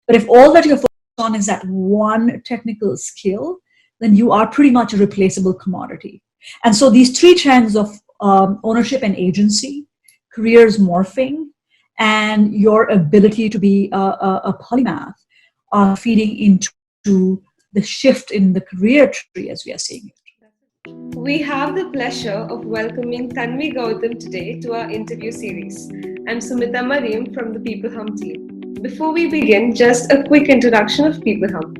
But if all that you're focused on is that one technical skill, then you are pretty much a replaceable commodity. And so these three trends of ownership and agency, careers morphing, and your ability to be a polymath are feeding into the shift in the career tree as we are seeing it. We have the pleasure of welcoming Tanvi Gautam today to our interview series. I'm Sumitha Mariyam from the People Hum team. Before we begin, just a quick introduction of People Hum.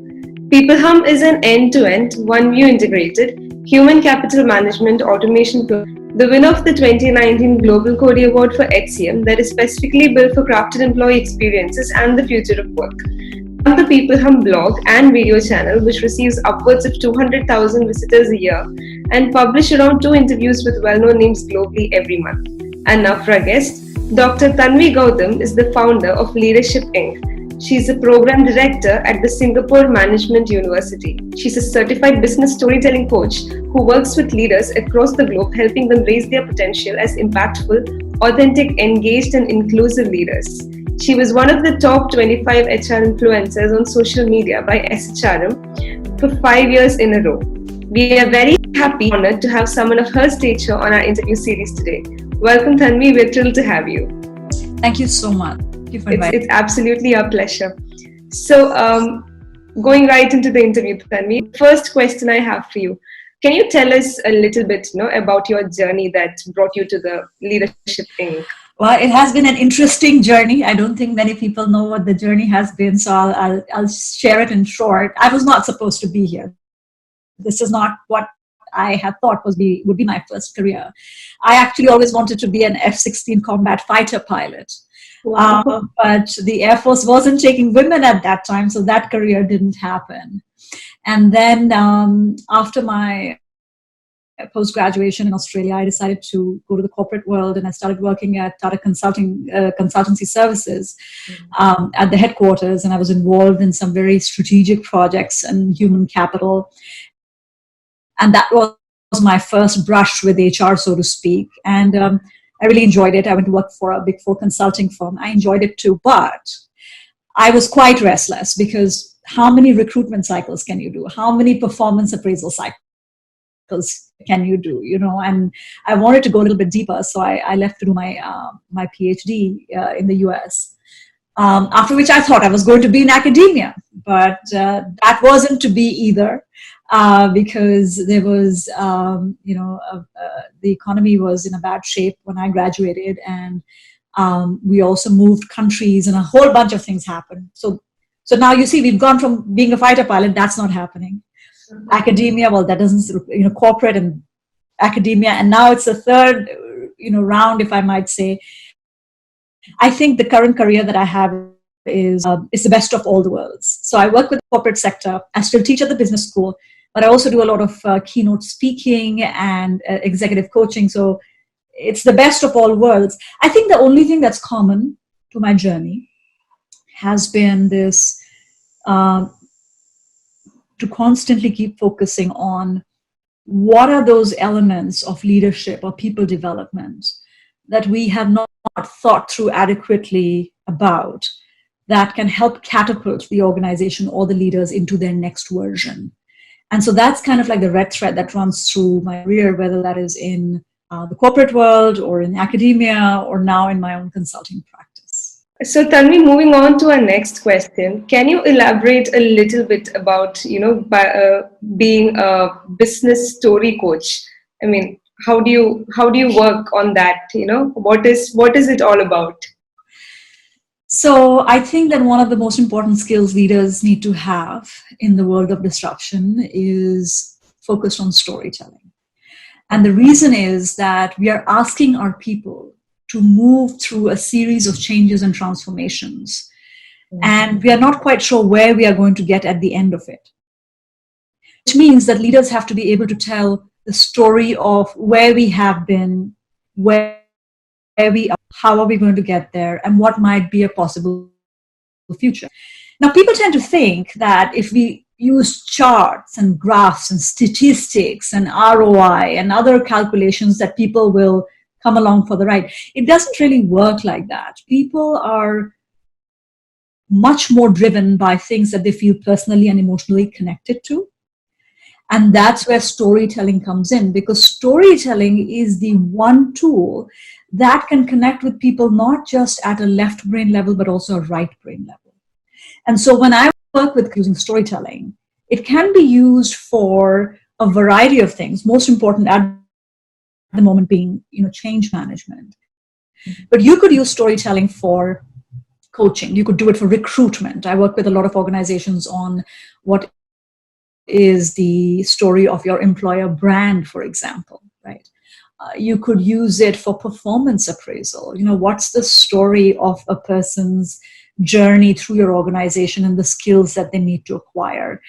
People Hum is an end-to-end, one-view integrated human capital management automation program, the winner of the 2019 Global Cody Award for HCM that is specifically built for crafted employee experiences and the future of work. The People Hum blog and video channel, which receives upwards of 200,000 visitors a year, and publish around 2 interviews with well-known names globally every month. And now for our guest, Dr. Tanvi Gautam is the founder of Leadership Inc. She's a program director at the Singapore Management University. She's a certified business storytelling coach who works with leaders across the globe, helping them raise their potential as impactful, authentic, engaged, and inclusive leaders. She was one of the top 25 HR influencers on social media by SHRM for 5 years in a row. We are very happy and honored to have someone of her stature on our interview series today. Welcome, Tanvi. We're thrilled to have you. Thank you so much. Thank you for inviting me. It's absolutely our pleasure. So, going right into the interview, Tanvi, first question I have for you. Can you tell us a little bit, about your journey that brought you to the Leadership Inc.? Well, it has been an interesting journey. I don't think many people know what the journey has been, so I'll share it in short. I was not supposed to be here. This is not what I had thought would be my first career. I actually always wanted to be an F-16 combat fighter pilot. Wow. But the Air Force wasn't taking women at that time, so that career didn't happen. And then after my post-graduation in Australia, I decided to go to the corporate world, and I started working at Tata Consultancy Services at the headquarters, and I was involved in some very strategic projects and human capital. And that was my first brush with HR, so to speak. And I really enjoyed it. I went to work for a Big Four consulting firm. I enjoyed it too, but I was quite restless because how many recruitment cycles can you do? How many performance appraisal cycles can you do? And I wanted to go a little bit deeper, so I left to do my PhD in the US. After which I thought I was going to be in academia, but that wasn't to be either. Because there was, the economy was in a bad shape when I graduated, and we also moved countries, and a whole bunch of things happened. So now you see, we've gone from being a fighter pilot, that's not happening. Mm-hmm. Academia, well, that doesn't, corporate and academia, and now it's the third, round, if I might say. I think the current career that I have is the best of all the worlds. So I work with the corporate sector. I still teach at the business school, but I also do a lot of keynote speaking and executive coaching. So it's the best of all worlds. I think the only thing that's common to my journey has been this, to constantly keep focusing on what are those elements of leadership or people development that we have not thought through adequately about, that can help catapult the organization or the leaders into their next version. And so that's kind of like the red thread that runs through my career, whether that is in the corporate world or in academia or now in my own consulting practice. So Tanvi, moving on to our next question, can you elaborate a little bit about, being a business story coach? I mean, how do you work on that? What is it all about? So I think that one of the most important skills leaders need to have in the world of disruption is focused on storytelling. And the reason is that we are asking our people to move through a series of changes and transformations. Mm-hmm. And we are not quite sure where we are going to get at the end of it. Which means that leaders have to be able to tell the story of where we have been, where we are, how are we going to get there, and what might be a possible future. Now, people tend to think that if we use charts and graphs and statistics and ROI and other calculations, that people will come along for the ride. It doesn't really work like that. People are much more driven by things that they feel personally and emotionally connected to. And that's where storytelling comes in, because storytelling is the one tool that can connect with people not just at a left brain level, but also a right brain level. And so when I work with using storytelling, it can be used for a variety of things, most important at the moment being, change management. But you could use storytelling for coaching. You could do it for recruitment. I work with a lot of organizations on what is the story of your employer brand, for example, right? You could use it for performance appraisal. What's the story of a person's journey through your organization and the skills that they need to acquire?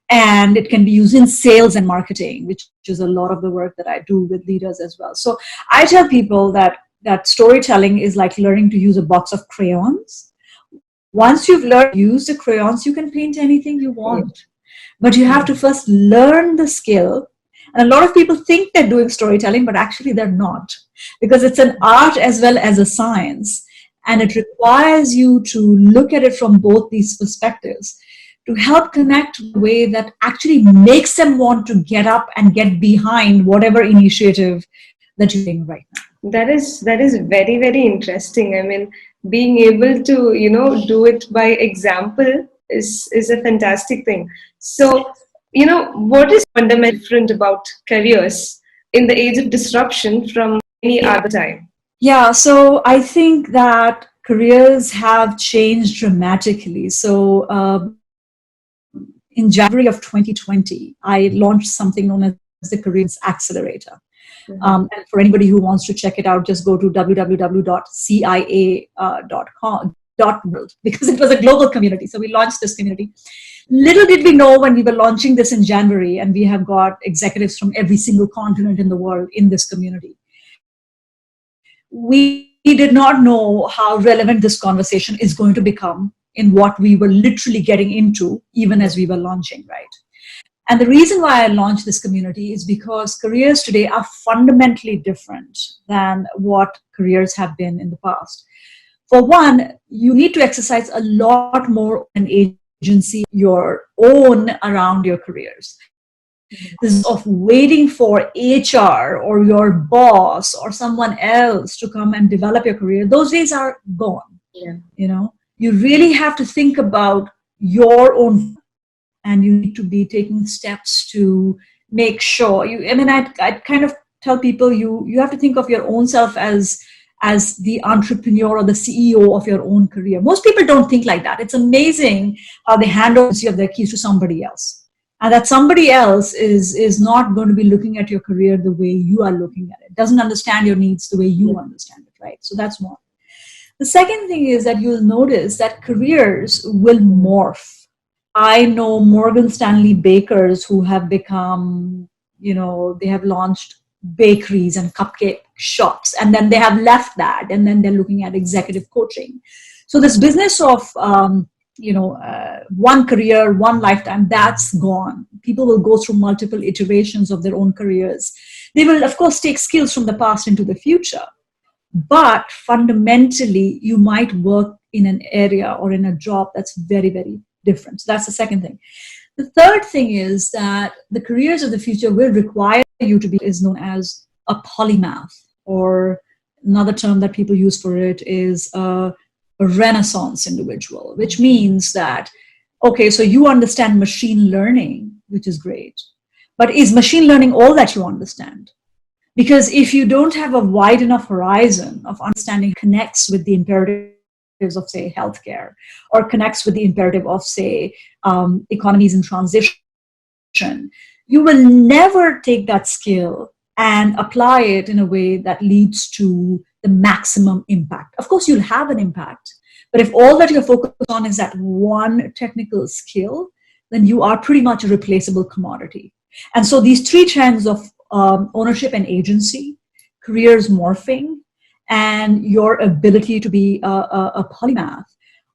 And it can be used in sales and marketing, which is a lot of the work that I do with leaders as well. So I tell people that storytelling is like learning to use a box of crayons. Once you've learned to use the crayons, you can paint anything you want. But you have to first learn the skill. And a lot of people think they're doing storytelling, but actually they're not, because it's an art as well as a science. And it requires you to look at it from both these perspectives to help connect in a way that actually makes them want to get up and get behind whatever initiative that you're doing right now. That is very, very interesting. I mean, being able to do it by example is a fantastic thing. So, what is fundamentally different about careers in the age of disruption from any other time? Yeah, so I think that careers have changed dramatically. So in January of 2020, I launched something known as the Careers Accelerator. And for anybody who wants to check it out, just go to www.cia.com. Because it was a global community. So we launched this community. Little did we know when we were launching this in January, and we have got executives from every single continent in the world in this community. We did not know how relevant this conversation is going to become in what we were literally getting into, even as we were launching, right? And the reason why I launched this community is because careers today are fundamentally different than what careers have been in the past. For one, you need to exercise a lot more an agency your own around your careers. This of waiting for HR or your boss or someone else to come and develop your career, those days are gone. Yeah. You really have to think about your own, and you need to be taking steps to make sure I kind of tell people you have to think of your own self as the entrepreneur or the CEO of your own career. Most people don't think like that. It's amazing how they hand over their keys to somebody else. And that somebody else is not going to be looking at your career the way you are looking at it. Doesn't understand your needs the way you understand it, right? So that's one. The second thing is that you'll notice that careers will morph. I know Morgan Stanley bakers who have become, they have launched bakeries and cupcake shops, and then they have left that, and then they're looking at executive coaching. So this business of one career, one lifetime, that's gone. People will go through multiple iterations of their own careers. They will, of course, take skills from the past into the future, but fundamentally you might work in an area or in a job that's very, very different. So that's the second thing. The third thing is that the careers of the future will require you to be is known as a polymath, or another term that people use for it is a Renaissance individual, which means that, okay, so you understand machine learning, which is great, but is machine learning all that you understand? Because if you don't have a wide enough horizon of understanding connects with the imperatives of, say, healthcare, or connects with the imperative of, say, economies in transition, you will never take that skill and apply it in a way that leads to the maximum impact. Of course, you'll have an impact, but if all that you're focused on is that one technical skill, then you are pretty much a replaceable commodity. And so these three trends of ownership and agency, careers morphing, and your ability to be a polymath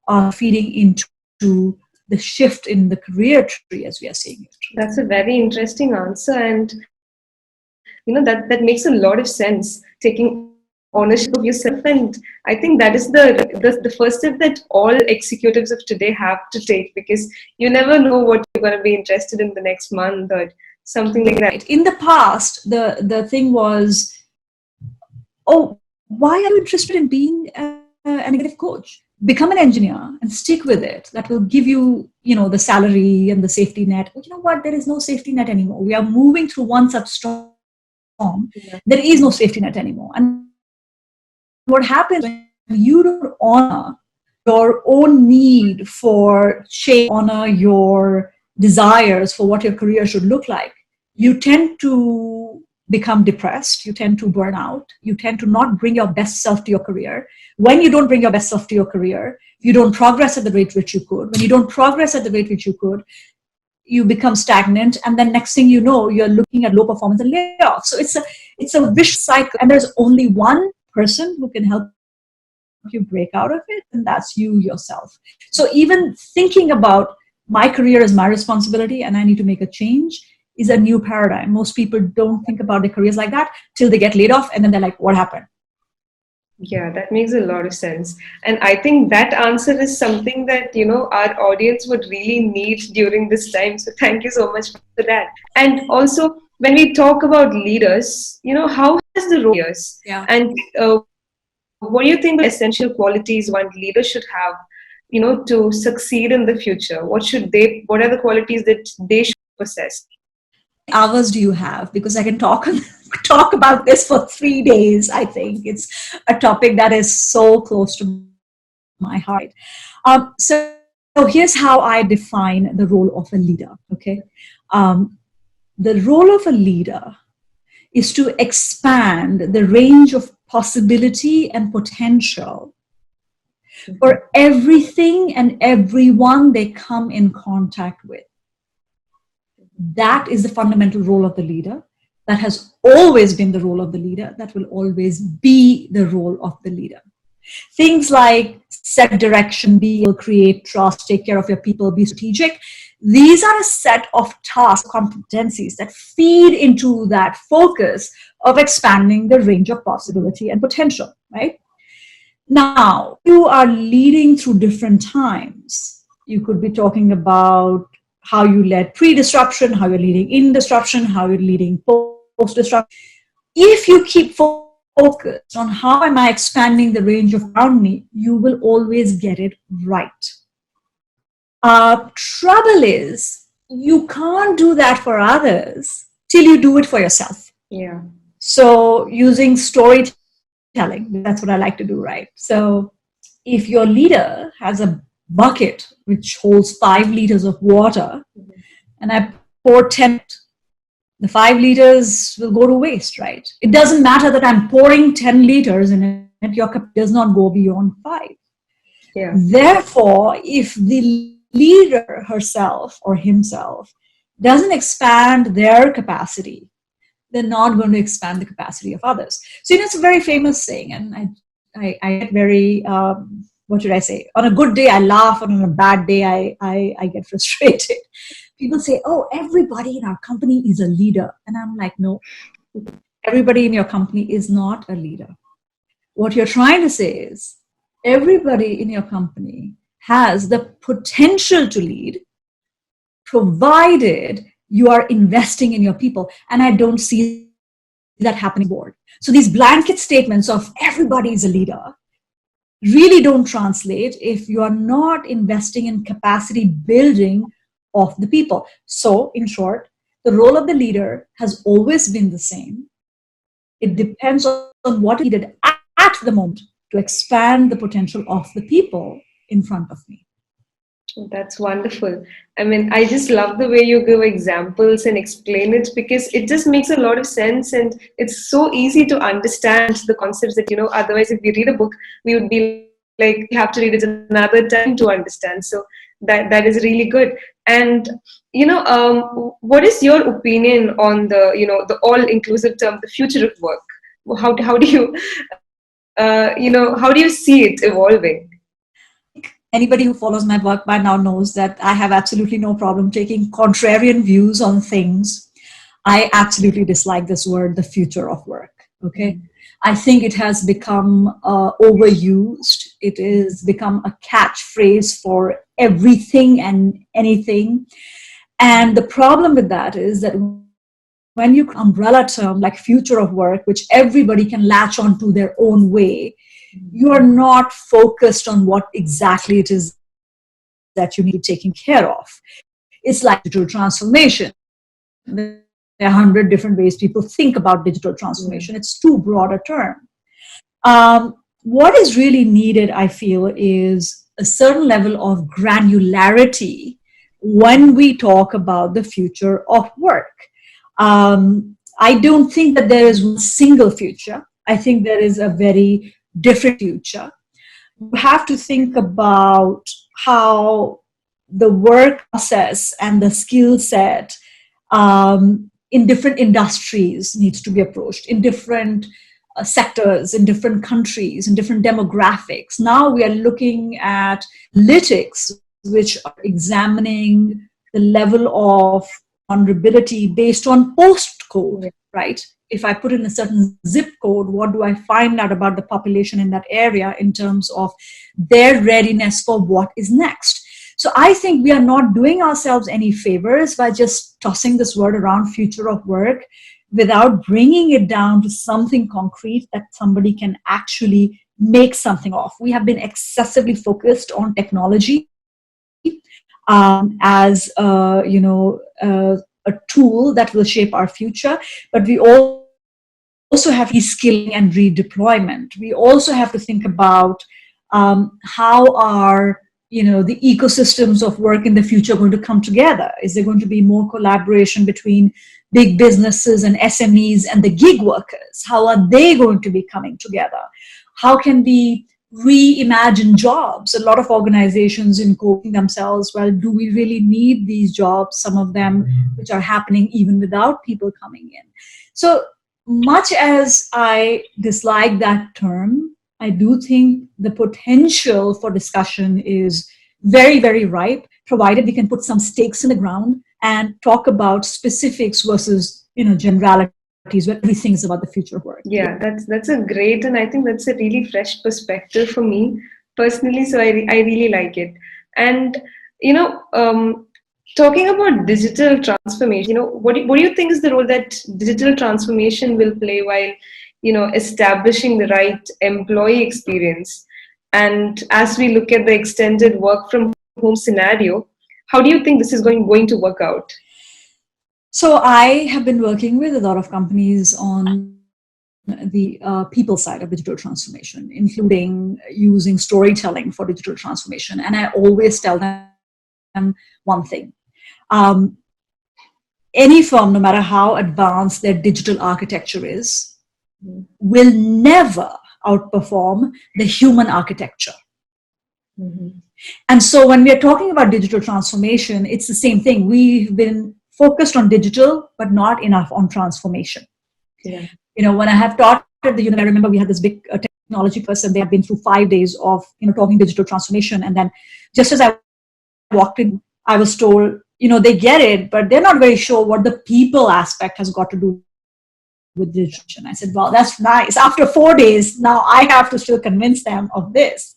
are feeding into the shift in the career tree as we are seeing it. That's a very interesting answer, and that makes a lot of sense. Taking ownership of yourself. And I think that is the first step that all executives of today have to take, because you never know what you're going to be interested in the next month or something like that. In the past, the thing was, oh, why are you interested in being an executive coach? Become an engineer and stick with it. That will give you, the salary and the safety net. But you know what? There is no safety net anymore. We are moving through one such storm. Yeah. There is no safety net anymore. And what happens when you don't honor your own need for change, honor your desires for what your career should look like, you tend to become depressed, you tend to burn out, you tend to not bring your best self to your career. When you don't bring your best self to your career, you don't progress at the rate which you could. When you don't progress at the rate which you could, you become stagnant, and then next thing you know, you're looking at low performance and layoffs. So it's a vicious cycle, and there's only one person who can help you break out of it, and that's you yourself. So even thinking about my career as my responsibility and I need to make a change is a new paradigm. Most people don't think about their careers like that till they get laid off, and then they're like, what happened? Yeah, that makes a lot of sense. And I think that answer is something that, our audience would really need during this time. So thank you so much for that. And also, when we talk about leaders, how has the role of leaders? Yeah. And what do you think are essential qualities one leader should have, to succeed in the future? What are the qualities that they should possess? Hours do you have? Because I can talk talk about this for 3 days. I think it's a topic that is so close to my heart. So here's how I define the role of a leader. Okay, the role of a leader is to expand the range of possibility and potential for everything and everyone they come in contact with. That is the fundamental role of the leader. That has always been the role of the leader. That will always be the role of the leader. Things like set direction, create trust, take care of your people, be strategic. These are a set of tasks, competencies that feed into that focus of expanding the range of possibility and potential, right? Now, you are leading through different times. You could be talking about how you led pre-disruption, how you're leading in disruption, how you're leading post-disruption. If you keep focused on how am I expanding the range of around me, you will always get it right. Trouble is, you can't do that for others till you do it for yourself. Yeah. So using storytelling, that's what I like to do, right? So if your leader has a bucket which holds 5 liters of water, and I pour 10, the 5 liters will go to waste, right? It doesn't matter that I'm pouring 10 liters and your cup does not go beyond 5. Yeah. Therefore, if the leader herself or himself doesn't expand their capacity, they're not going to expand the capacity of others. So, it's a very famous saying, and I get very, what should I say? On a good day, I laugh, and on a bad day, I get frustrated. People say, oh, everybody in our company is a leader. And I'm like, no, everybody in your company is not a leader. What you're trying to say is everybody in your company has the potential to lead, provided you are investing in your people. And I don't see that happening board. So these blanket statements of everybody is a leader really don't translate if you are not investing in capacity building of the people. So in short, the role of the leader has always been the same. It depends on what is needed at the moment to expand the potential of the people in front of me. That's wonderful. I mean, I just love the way you give examples and explain it, because it just makes a lot of sense, and it's so easy to understand the concepts that, otherwise if we read a book, we would be like, we have to read it another time to understand. So that is really good. And, what is your opinion on the all-inclusive term, the future of work? How do you, how do you see it evolving? Anybody who follows my work by now knows that I have absolutely no problem taking contrarian views on things. I absolutely dislike this word, the future of work. Okay. I think it has become overused. It has become a catchphrase for everything and anything. And the problem with that is that when you umbrella term like future of work, which everybody can latch onto their own way, you are not focused on what exactly it is that you need to be taking care of. It's like digital transformation. There are 100 different ways people think about digital transformation. It's too broad a term. What is really needed, I feel, is a certain level of granularity when we talk about the future of work. I don't think that there is one single future. I think there is a very different future. You have to think about how the work process and the skill set in different industries needs to be approached, in different sectors, in different countries, in different demographics. Now we are looking at analytics, which are examining the level of vulnerability based on postcode, right? If I put in a certain zip code, what do I find out about the population in that area in terms of their readiness for what is next? So I think we are not doing ourselves any favors by just tossing this word around, future of work, without bringing it down to something concrete that somebody can actually make something of. We have been excessively focused on technology as a tool that will shape our future, but we also have reskilling and redeployment. We also have to think about how our the ecosystems of work in the future are going to come together. Is there going to be more collaboration between big businesses and SMEs and the gig workers? How are they going to be coming together? How can we reimagine jobs? A lot of organizations in quoting themselves, well, do we really need these jobs? Some of them which are happening even without people coming in. So much as I dislike that term, I do think the potential for discussion is very, very ripe, provided we can put some stakes in the ground and talk about specifics versus generalities, where everything is about the future of work. Yeah, that's a great, and I think that's a really fresh perspective for me personally. So I really like it. And talking about digital transformation, what do you think is the role that digital transformation will play while establishing the right employee experience? And as we look at the extended work from home scenario, how do you think this is going to work out? So I have been working with a lot of companies on the people side of digital transformation, including using storytelling for digital transformation. And I always tell them one thing. Any firm, no matter how advanced their digital architecture is, will never outperform the human architecture. Mm-hmm. And so when we are talking about digital transformation, it's the same thing. We've been focused on digital, but not enough on transformation. Yeah. When I have taught at the university, I remember we had this big technology person. They had been through 5 days of talking digital transformation, and then just as I walked in, I was told, they get it, but they're not very sure what the people aspect has got to do with digital. I said, well, that's nice. After 4 days, now I have to still convince them of this.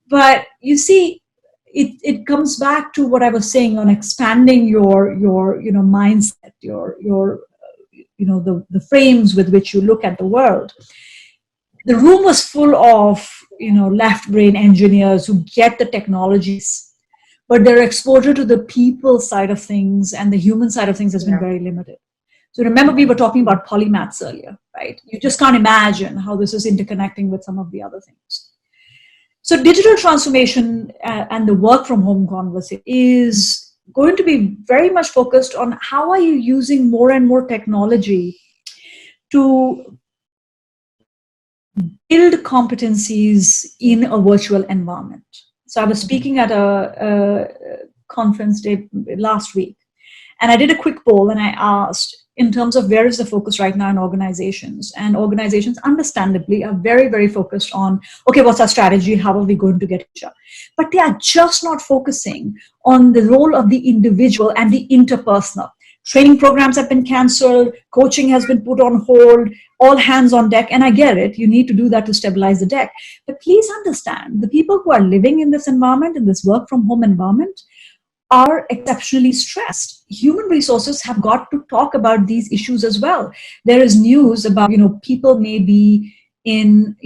But you see, it comes back to what I was saying on expanding your mindset, the frames with which you look at the world. The room was full of left brain engineers who get the technologies, but their exposure to the people side of things and the human side of things has been very limited. So remember, we were talking about polymaths earlier, right? You just can't imagine how this is interconnecting with some of the other things. So digital transformation and the work from home conversation is going to be very much focused on how are you using more and more technology to build competencies in a virtual environment. So I was speaking at a conference day last week, and I did a quick poll and I asked, in terms of where is the focus right now in organizations, and organizations understandably are very, very focused on, okay, what's our strategy? How are we going to get it? But they are just not focusing on the role of the individual and the interpersonal. training programs have been canceled, coaching has been put on hold, all hands on deck. And I get it, you need to do that to stabilize the deck. But please understand, the people who are living in this environment, in this work from home environment, are exceptionally stressed. Human resources have got to talk about these issues as well. There is news about, people may be in,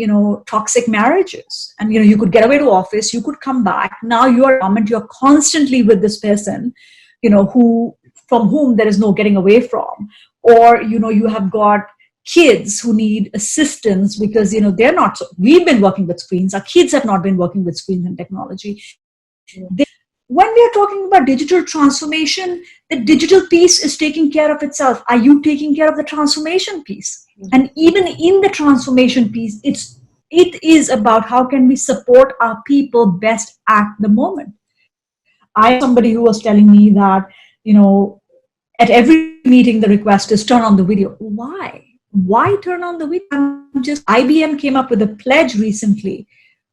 toxic marriages, and, you could get away to office, you could come back. Now you're constantly with this person, from whom there is no getting away from. Or, you have got kids who need assistance because, they're not, we've been working with screens. Our kids have not been working with screens and technology. When we are talking about digital transformation, the digital piece is taking care of itself. Are you taking care of the transformation piece? And even in the transformation piece, it is about how can we support our people best at the moment. I have somebody who was telling me that, at every meeting, the request is turn on the video. Why? Why turn on the video? IBM came up with a pledge recently,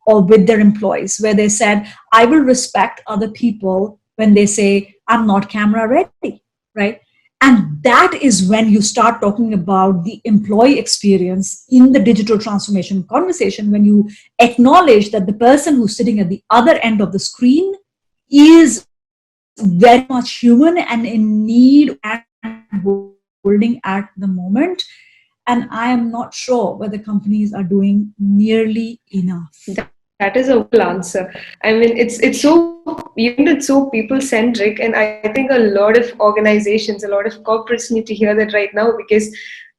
or with their employees, where they said, I will respect other people when they say, I'm not camera ready, right? And that is when you start talking about the employee experience in the digital transformation conversation, when you acknowledge that the person who's sitting at the other end of the screen is very much human and in need and holding at the moment. And I am not sure whether companies are doing nearly enough. That is a full answer. I mean, it's so people centric, and I think a lot of organizations, a lot of corporates need to hear that right now, because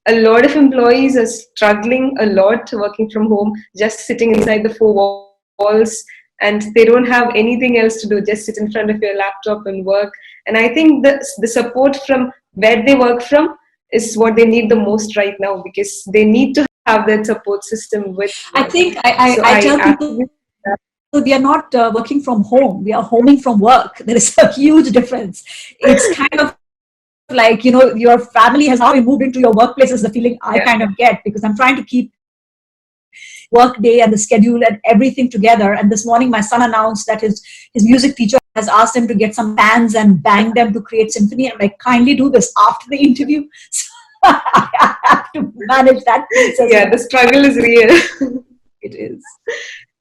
a lot of employees are struggling a lot working from home, just sitting inside the four walls, and they don't have anything else to do, just sit in front of your laptop and work. And I think the support from where they work from is what they need the most right now, because they need to have that support system with them. I think I tell people, we are not working from home, we are homing from work. There is a huge difference. It's kind of like, your family has now moved into your workplace, is the feeling I kind of get, because I'm trying to keep work day and the schedule and everything together. And this morning my son announced that his music teacher has asked him to get some pans and bang them to create symphony. I'm like, kindly do this after the interview. So I have to manage that piece as well. The struggle is real. It is.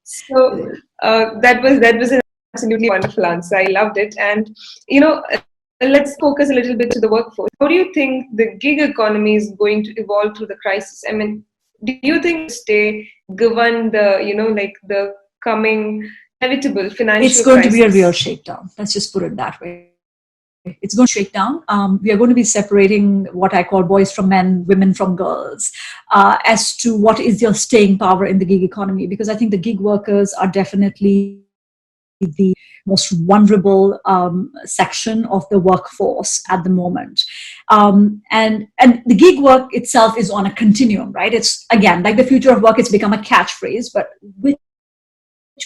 So that was an absolutely wonderful answer. I loved it. And let's focus a little bit to the workforce. How do you think the gig economy is going to evolve through the crisis? I mean, do you think stay given the the coming inevitable financial crisis? It's going to be a real crisis? shakedown. Let's just put it that way. It's going to shake down. We are going to be separating what I call boys from men, women from girls, as to what is your staying power in the gig economy. Because I think the gig workers are definitely the most vulnerable section of the workforce at the moment. And the gig work itself is on a continuum, right? It's, again, like the future of work, it's become a catchphrase, but which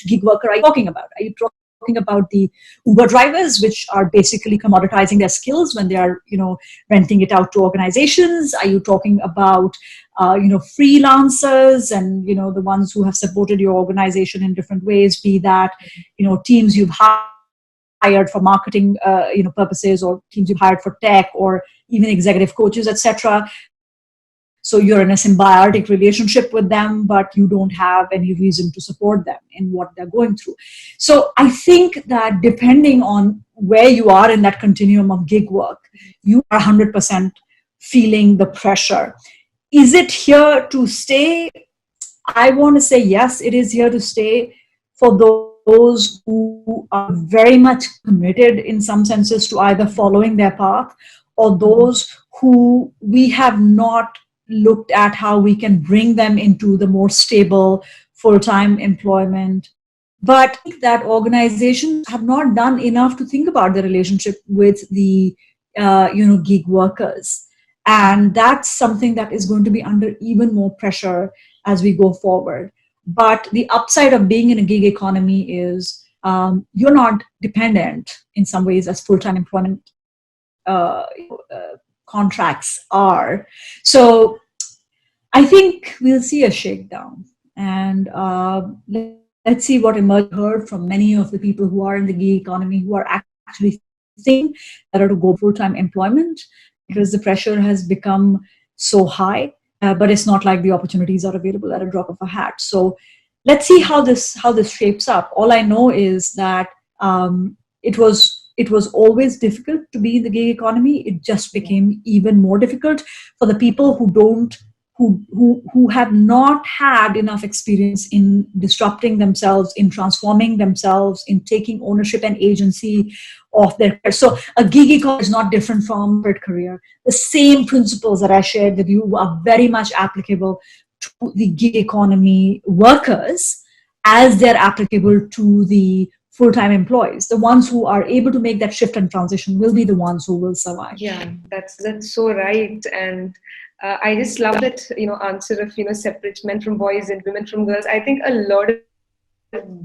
gig worker are you talking about? Are you talking about the Uber drivers, which are basically commoditizing their skills when they are, renting it out to organizations? Are you talking about, freelancers and, the ones who have supported your organization in different ways, be that, teams you've hired for marketing, purposes, or teams you've hired for tech, or even executive coaches, etc. So you're in a symbiotic relationship with them, but you don't have any reason to support them in what they're going through. So I think that depending on where you are in that continuum of gig work, you are 100% feeling the pressure. Is it here to stay? I want to say yes, it is here to stay for those who are very much committed in some senses to either following their path, or those who we have not looked at how we can bring them into the more stable full-time employment. But I think that organizations have not done enough to think about the relationship with the gig workers, and that's something that is going to be under even more pressure as we go forward. But the upside of being in a gig economy is you're not dependent in some ways as full-time employment contracts are. So I think we'll see a shakedown, and let's see what emerges. Heard from many of the people who are in the gig economy who are actually thinking better to go full-time employment, because the pressure has become so high, but it's not like the opportunities are available at a drop of a hat. So let's see how this shapes up. All I know is that it was always difficult to be in the gig economy. It just became even more difficult for the people who have not had enough experience in disrupting themselves, in transforming themselves, in taking ownership and agency of their career. So a gig economy is not different from a corporate career. The same principles that I shared with you are very much applicable to the gig economy workers as they're applicable to the full-time employees. The ones who are able to make that shift and transition will be the ones who will survive. Yeah, that's so right. And I just love that, answer of, separate men from boys and women from girls. I think a lot of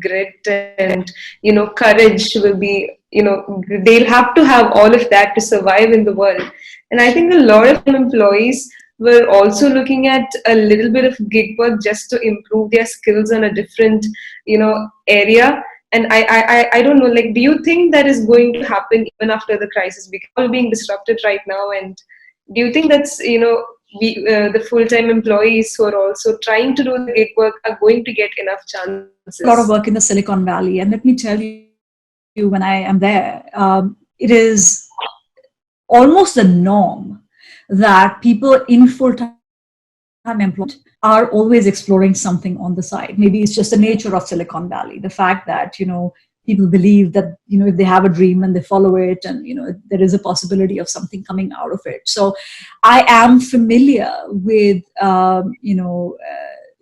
grit and, courage will be, they'll have to have all of that to survive in the world. And I think a lot of employees were also looking at a little bit of gig work just to improve their skills on a different, area. And I don't know, like, do you think that is going to happen even after the crisis? Because all being disrupted right now. And do you think that's, the full-time employees who are also trying to do the gig work are going to get enough chances? A lot of work in the Silicon Valley. And let me tell you, when I am there, it is almost the norm that people in full-time employment are always exploring something on the side. Maybe it's just the nature of Silicon Valley, the fact that, people believe that, if they have a dream and they follow it, and, there is a possibility of something coming out of it. So I am familiar with,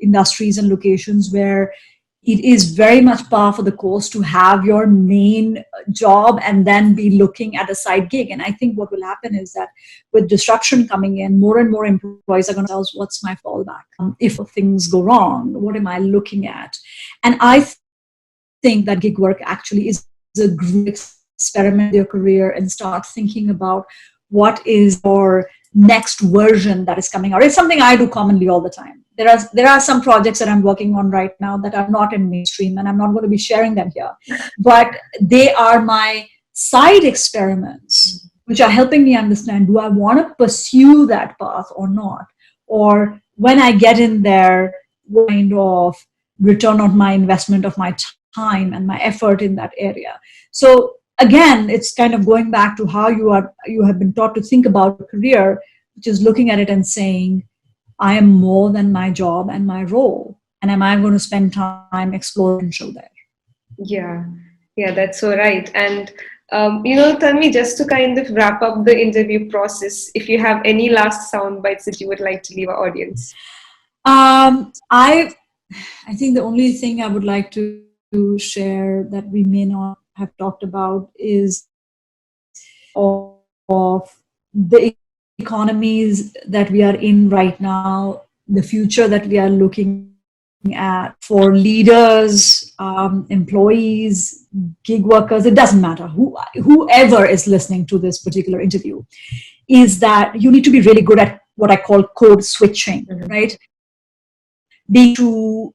industries and locations where it is very much par for the course to have your main job and then be looking at a side gig. And I think what will happen is that with disruption coming in, more and more employees are going to tell us, what's my fallback? If things go wrong, what am I looking at? And I think that gig work actually is a great experiment in your career and start thinking about what is your next version that is coming out. It's something I do commonly all the time. There are some projects that I'm working on right now that are not in mainstream, and I'm not going to be sharing them here, but they are my side experiments, which are helping me understand, do I want to pursue that path or not? Or when I get in there, what kind of return on my investment of my time and my effort in that area? So again, it's kind of going back to how you have been taught to think about a career, which is looking at it and saying, I am more than my job and my role. And am I going to spend time exploring potential there? Yeah, that's so right. And, tell me, just to kind of wrap up the interview process, if you have any last sound bites that you would like to leave our audience. I think the only thing I would like to share that we may not have talked about is of the economies that we are in right now, the future that we are looking at for leaders, employees, gig workers, it doesn't matter, whoever is listening to this particular interview, is that you need to be really good at what I call code switching, right? To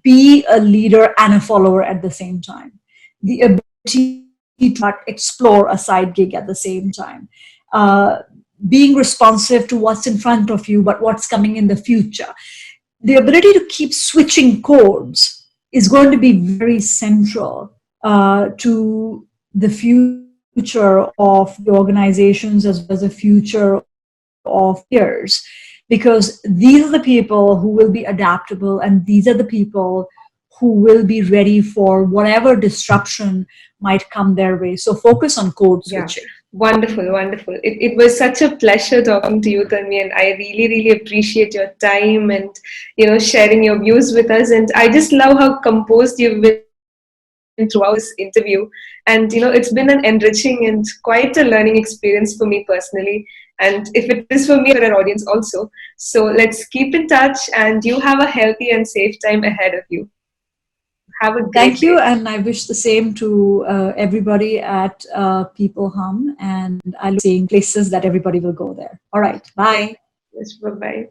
be a leader and a follower at the same time. The ability to explore a side gig at the same time. Being responsive to what's in front of you, but what's coming in the future. The ability to keep switching codes is going to be very central to the future of the organizations as well as the future of peers, because these are the people who will be adaptable, and these are the people who will be ready for whatever disruption might come their way. So focus on code switching. Yeah. Wonderful. It was such a pleasure talking to you, Tanvi, and I really, really appreciate your time and, sharing your views with us. And I just love how composed you've been throughout this interview. And, it's been an enriching and quite a learning experience for me personally. And if it is for me, for our audience also. So let's keep in touch, and you have a healthy and safe time ahead of you. Have a great Thank you, day. and I wish the same to everybody at People Hum, and I look seeing places that everybody will go there. All right, bye. Yes, bye-bye.